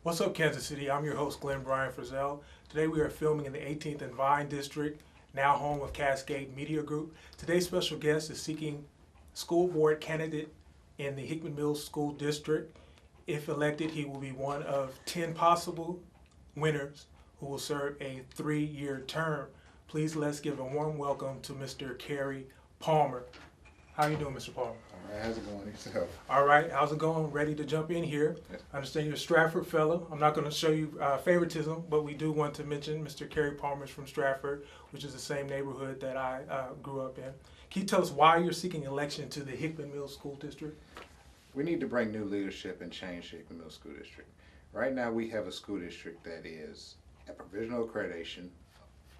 What's up, Kansas City? I'm your host, Glenn Brian Frizzell. Today we are filming in the 18th and Vine District, now home of Cascade Media Group. Today's special guest is seeking school board candidate in the Hickman Mills School District. If elected, he will be one of 10 possible winners who will serve a 3-year term. Please let's give a warm welcome to Mr. Karry Palmer. How you doing, Mr. Palmer? All right, how's it going yourself? All right, how's it going? Ready to jump in here? Yes. I understand you're a Stratford fellow. I'm not going to show you favoritism, but we do want to mention Mr. Karry Palmer's from Stratford, which is the same neighborhood that I grew up in. Can you tell us why you're seeking election to the Hickman Mills School District? We need to bring new leadership and change the Hickman Mills School District. Right now we have a school district that is a provisional accreditation,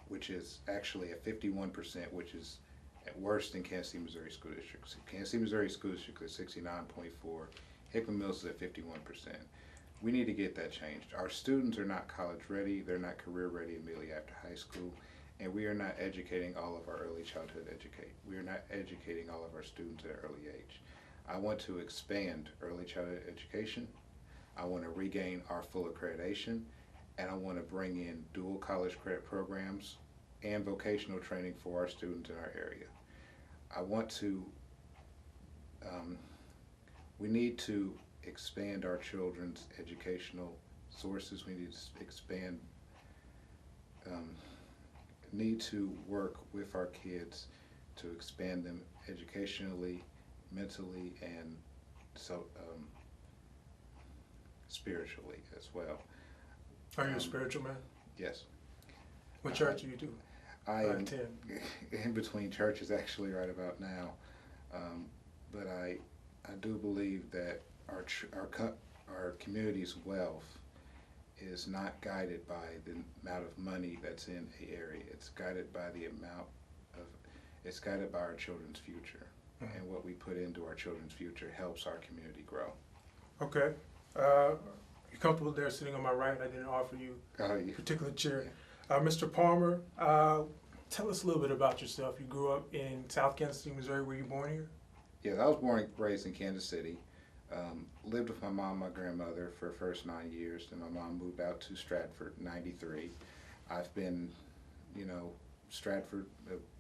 which is actually at 51%, which is at worse than Kansas City, Missouri School District. So Kansas City, Missouri School District is 69.4, Hickman Mills is at 51%. We need to get that changed. Our students are not college ready, they're not career ready immediately after high school, and we are not educating all of our early childhood We are not educating all of our students at an early age. I want to expand early childhood education. I want to regain our full accreditation, and I want to bring in dual college credit programs and vocational training for our students in our area. I want to, we need to expand our children's educational sources. We need to expand, need to work with our kids to expand them educationally, mentally, and spiritually as well. Are you a spiritual man? Yes. What church do you do? I am attend. in between churches actually right about now, but I do believe that our community's wealth is not guided by the amount of money that's in the area. It's guided by it's guided by our children's future, and what we put into our children's future helps our community grow. Okay. You're comfortable there sitting on my right? I didn't offer you a particular chair. Mr. Palmer, tell us a little bit about yourself. You grew up in South Kansas City, Missouri. Were you born here? Yes, I was born and raised in Kansas City. Lived with my mom and my grandmother for the first 9 years. Then my mom moved out to Stratford in '93. I've been, Stratford,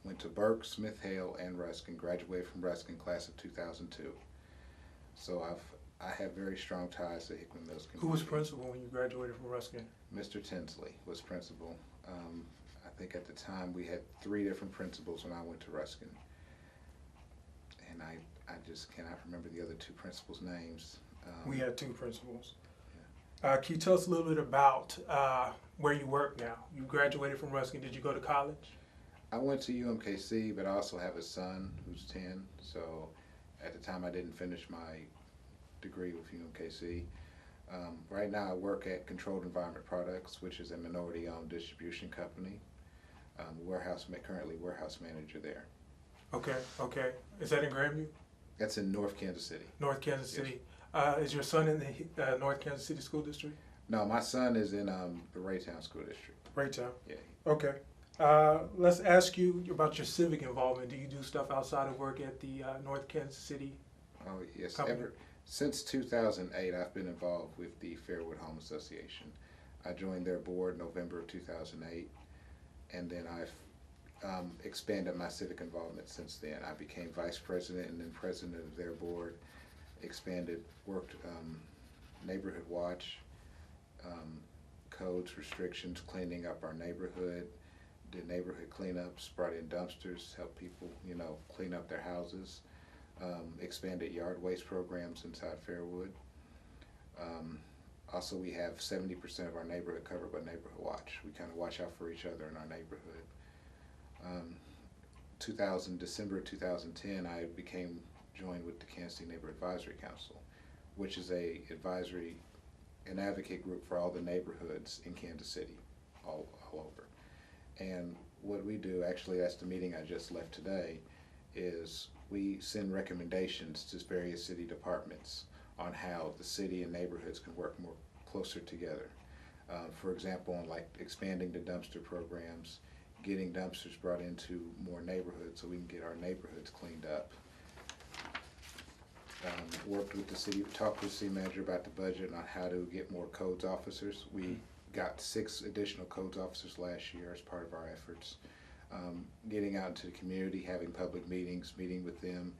went to Burke, Smith Hale, and Ruskin. Graduated from Ruskin, class of 2002. So I have very strong ties to Hickman Mills community. Who was principal when you graduated from Ruskin? Mr. Tinsley was principal. I think at the time we had 3 different principals when I went to Ruskin. And I just cannot remember the other 2 principals' names. We had 2 principals. Yeah. Can you tell us a little bit about where you work now? You graduated from Ruskin. Did you go to college? I went to UMKC, but I also have a son who's 10. So at the time I didn't finish my degree with UMKC. Right now I work at Controlled Environment Products, which is a minority-owned distribution company. Currently warehouse manager there. Okay. Is that in Grandview? That's in North Kansas City. North Kansas City. Is your son in the North Kansas City School District? No, my son is in the Raytown School District. Raytown? Yeah. Okay. Let's ask you about your civic involvement. Do you do stuff outside of work at the North Kansas City? Oh, yes. Company? Since 2008, I've been involved with the Fairwood Home Association. I joined their board November of 2008, and then I've expanded my civic involvement since then. I became vice president and then president of their board, worked neighborhood watch, codes, restrictions, cleaning up our neighborhood, did neighborhood cleanups, brought in dumpsters, helped people, clean up their houses. Expanded yard waste programs inside Fairwood. Also, we have 70% of our neighborhood covered by Neighborhood Watch. We kind of watch out for each other in our neighborhood. December 2010, I joined with the Kansas City Neighborhood Advisory Council, which is an advocate group for all the neighborhoods in Kansas City, all over. And what we do, actually that's the meeting I just left today, is we send recommendations to various city departments on how the city and neighborhoods can work more closer together. For example, on like expanding the dumpster programs, getting dumpsters brought into more neighborhoods so we can get our neighborhoods cleaned up. worked with the city, talked with the city manager about the budget on how to get more codes officers. We got 6 additional codes officers last year as part of our efforts. Getting out into the community, having public meetings, meeting with them,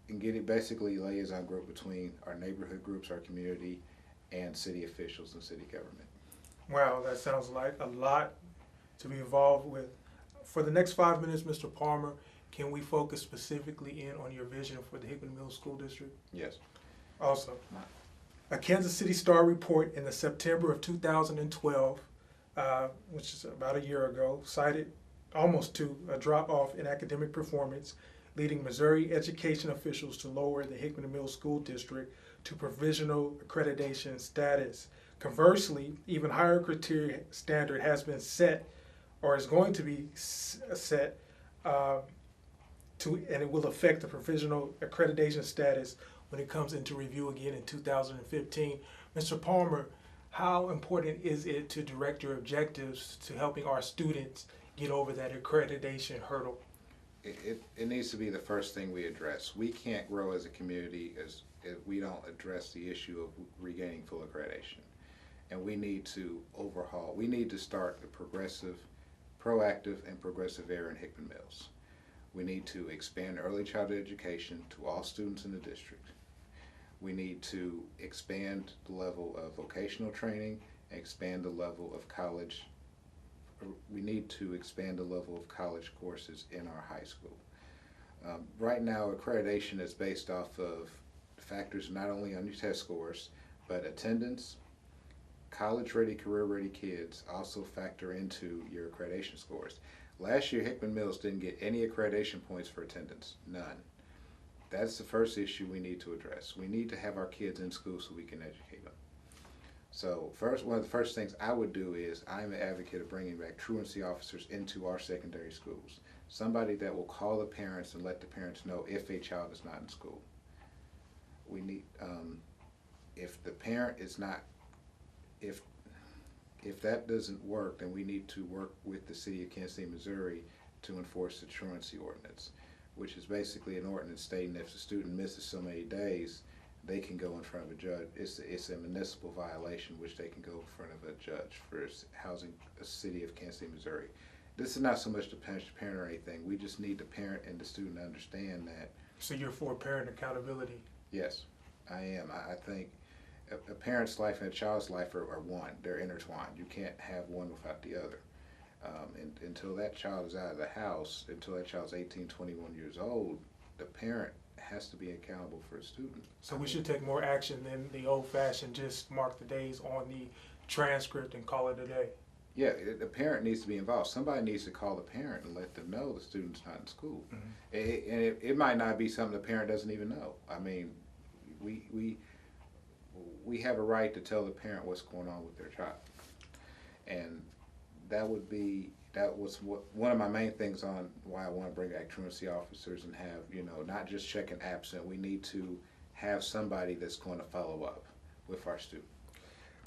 and getting basically a liaison group between our neighborhood groups, our community, and city officials and city government. Wow, that sounds like a lot to be involved with. For the next 5 minutes, Mr. Palmer, can we focus specifically in on your vision for the Hickman Mills School District? Yes. Also, a Kansas City Star report in the September of 2012, which is about a year ago, cited almost to a drop-off in academic performance, leading Missouri education officials to lower the Hickman Mills School District to provisional accreditation status. Conversely, even higher criteria standard has been set, or is going to be set, and it will affect the provisional accreditation status when it comes into review again in 2015. Mr. Palmer, how important is it to direct your objectives to helping our students get over that accreditation hurdle? It needs to be the first thing we address. We can't grow as a community if we don't address the issue of regaining full accreditation. And we need to overhaul, we need to start a proactive and progressive era in Hickman Mills. We need to expand early childhood education to all students in the district. We need to expand the level of vocational training, expand the level of college. We need to expand the level of college courses in our high school. Right now, accreditation is based off of factors not only on your test scores, but attendance. College-ready, career-ready kids also factor into your accreditation scores. Last year, Hickman Mills didn't get any accreditation points for attendance, none. That's the first issue we need to address. We need to have our kids in school so we can educate them. So one of the first things I would do is I'm an advocate of bringing back truancy officers into our secondary schools. Somebody that will call the parents and let the parents know if a child is not in school. We need, if the parent is not, if that doesn't work, then we need to work with the city of Kansas City, Missouri to enforce the truancy ordinance, which is basically an ordinance stating if the student misses so many days, they can go in front of a judge. It's a municipal violation, which they can go in front of a judge for housing a city of Kansas City, Missouri. This is not so much to punish the parent or anything. We just need the parent and the student to understand that. So you're for parent accountability? Yes, I am. I think a parent's life and a child's life are one. They're intertwined. You can't have one without the other. Until that child is out of the house, until that child's 18, 21 years old, the parent has to be accountable for a student. So we should take more action than the old-fashioned just mark the days on the transcript and call it a day. Yeah, the parent needs to be involved. Somebody needs to call the parent and let them know the student's not in school. Mm-hmm. It might not be something the parent doesn't even know. I mean, we have a right to tell the parent what's going on with their child. And that was one of my main things on why I want to bring back truancy officers and have, not just checking absent. We need to have somebody that's going to follow up with our student.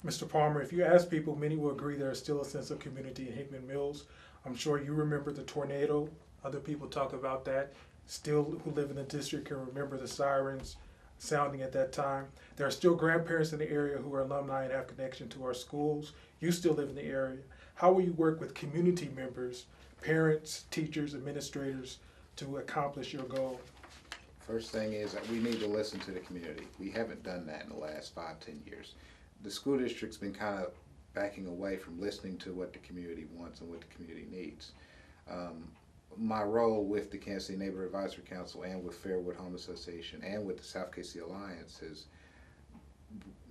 Mr. Palmer, if you ask people, many will agree there is still a sense of community in Hickman Mills. I'm sure you remember the tornado. Other people talk about that. Still, who live in the district can remember the sirens sounding at that time. There are still grandparents in the area who are alumni and have connection to our schools. You still live in the area. How will you work with community members, parents, teachers, administrators to accomplish your goal? First thing is that we need to listen to the community. We haven't done that in the last 5-10 years. The school district's been kind of backing away from listening to what the community wants and what the community needs. My role with the Kansas City Neighborhood Advisory Council and with Fairwood Home Association and with the South KC Alliance has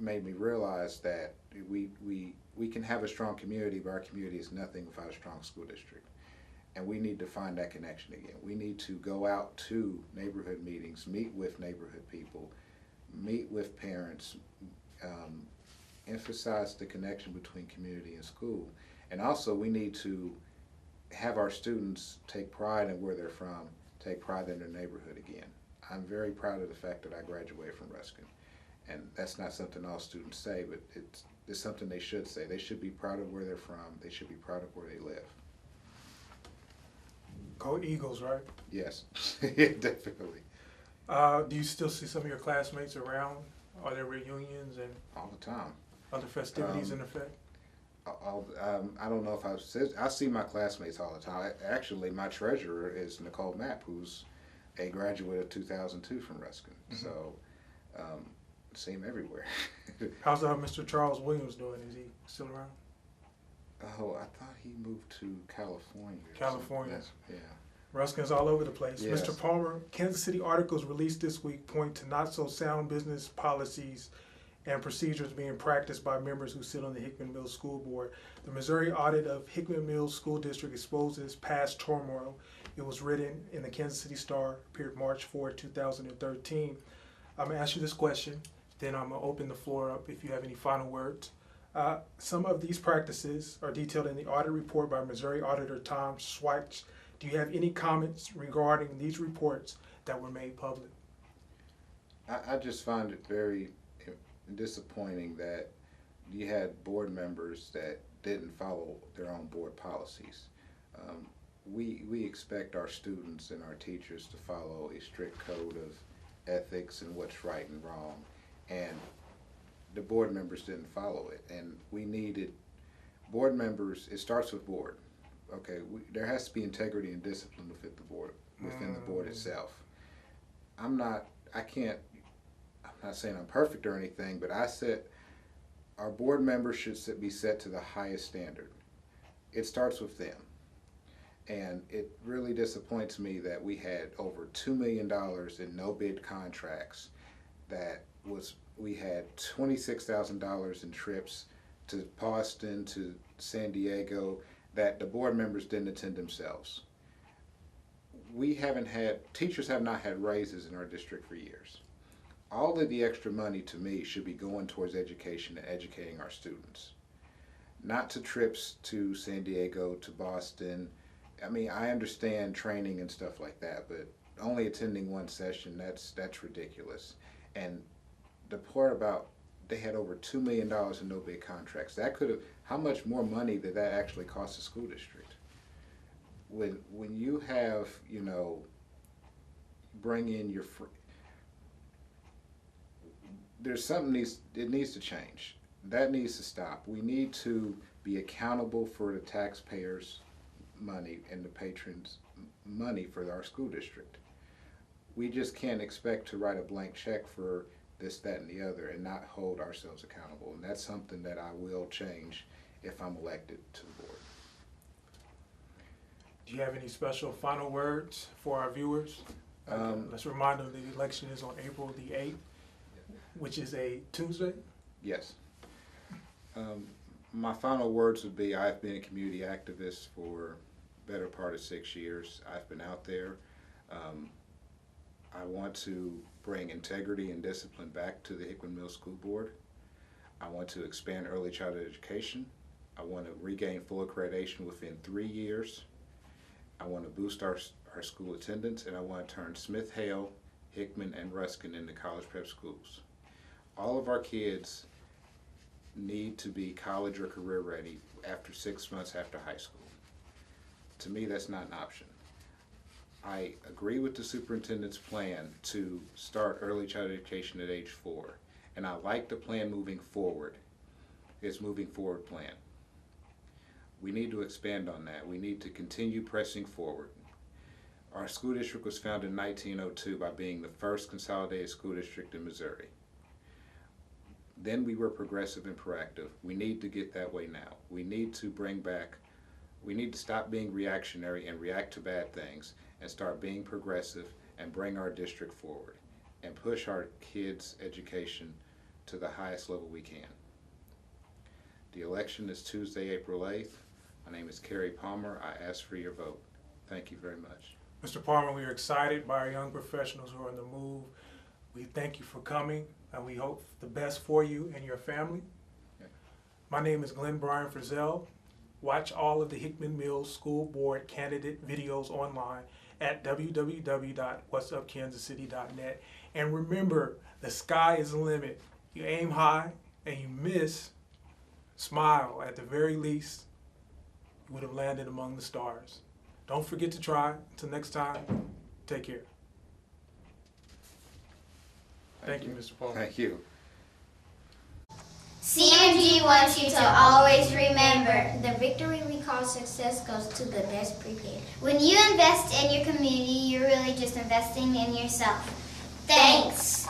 made me realize that we can have a strong community, but our community is nothing without a strong school district. And we need to find that connection again. We need to go out to neighborhood meetings, meet with neighborhood people, meet with parents, emphasize the connection between community and school. And also we need to have our students take pride in where they're from, take pride in their neighborhood again. I'm very proud of the fact that I graduated from Ruskin. And that's not something all students say, but it's something they should say. They should be proud of where they're from. They should be proud of where they live. Go Eagles, right? Yes, yeah, definitely. Do you still see some of your classmates around? Are there reunions and all the time. other festivities Um, in effect? I don't know if I see my classmates all the time. Actually, my treasurer is Nicole Mapp, who's a graduate of 2002 from Ruskin. Mhm. So, um, see him everywhere. How's Mr. Charles Williams doing? Is he still around? Oh, I thought he moved to California. Or California. something. Yeah. Ruskin's all over the place. Yes. Mr. Palmer, Kansas City articles released this week point to not so sound business policies and procedures being practiced by members who sit on the Hickman Mills School Board. The Missouri audit of Hickman Mills School District exposes past turmoil. It was written in the Kansas City Star, appeared March 4, 2013. I'm going to ask you this question, then I'm going to open the floor up if you have any final words. Some of these practices are detailed in the audit report by Missouri Auditor Tom Schweitz. Do you have any comments regarding these reports that were made public? I just find it very disappointing that you had board members that didn't follow their own board policies. We expect our students and our teachers to follow a strict code of ethics and what's right and wrong, and the board members didn't follow it, and we needed board members. It starts with board. Okay, there has to be integrity and discipline within the board itself. I can't, I'm not saying I'm perfect or anything, but I said our board members should be set to the highest standard. It starts with them. And it really disappoints me that we had over $2 million in no bid contracts. We had $26,000 in trips to Boston, to San Diego, that the board members didn't attend themselves. Teachers have not had raises in our district for years. All of the extra money, to me, should be going towards education and educating our students. Not to trips to San Diego, to Boston. I mean, I understand training and stuff like that, but only attending one session, that's ridiculous. And the part about they had over $2 million in no bid contracts. How much more money did that actually cost the school district? When you have, bring in there's something it needs to change. That needs to stop. We need to be accountable for the taxpayers' money and the patrons' money for our school district. We just can't expect to write a blank check for this, that, and the other and not hold ourselves accountable. And that's something that I will change if I'm elected to the board. Do you have any special final words for our viewers? Let's remind them the election is on April the 8th, which is a Tuesday. Yes. My final words would be I've been a community activist for the better part of 6 years. I've been out there. I want to bring integrity and discipline back to the Hickman Mills School Board. I want to expand early childhood education. I want to regain full accreditation within 3 years. I want to boost our school attendance, and I want to turn Smith, Hale, Hickman, and Ruskin into college prep schools. All of our kids need to be college or career ready after 6 months after high school. To me, that's not an option. I agree with the superintendent's plan to start early childhood education at age 4, and I like the plan moving forward. It's moving forward plan. We need to expand on that. We need to continue pressing forward. Our school district was founded in 1902 by being the first consolidated school district in Missouri. Then we were progressive and proactive. We need to get that way now. We need to stop being reactionary and react to bad things and start being progressive and bring our district forward and push our kids' education to the highest level we can. The election is Tuesday, April 8th. My name is Karry Palmer. I ask for your vote. Thank you very much. Mr. Palmer, we are excited by our young professionals who are on the move. We thank you for coming, and we hope the best for you and your family. Okay. My name is Glenn Bryan Frizzell. Watch all of the Hickman Mills School Board candidate videos online at www.whatsupkansascity.net. And remember, the sky is the limit. You aim high and you miss, smile. At the very least, you would have landed among the stars. Don't forget to try. Until next time, take care. Thank you, Mr. Paul. Thank you. CMG wants you to always remember, the victory we call success goes to the best prepared. When you invest in your community, you're really just investing in yourself. Thanks.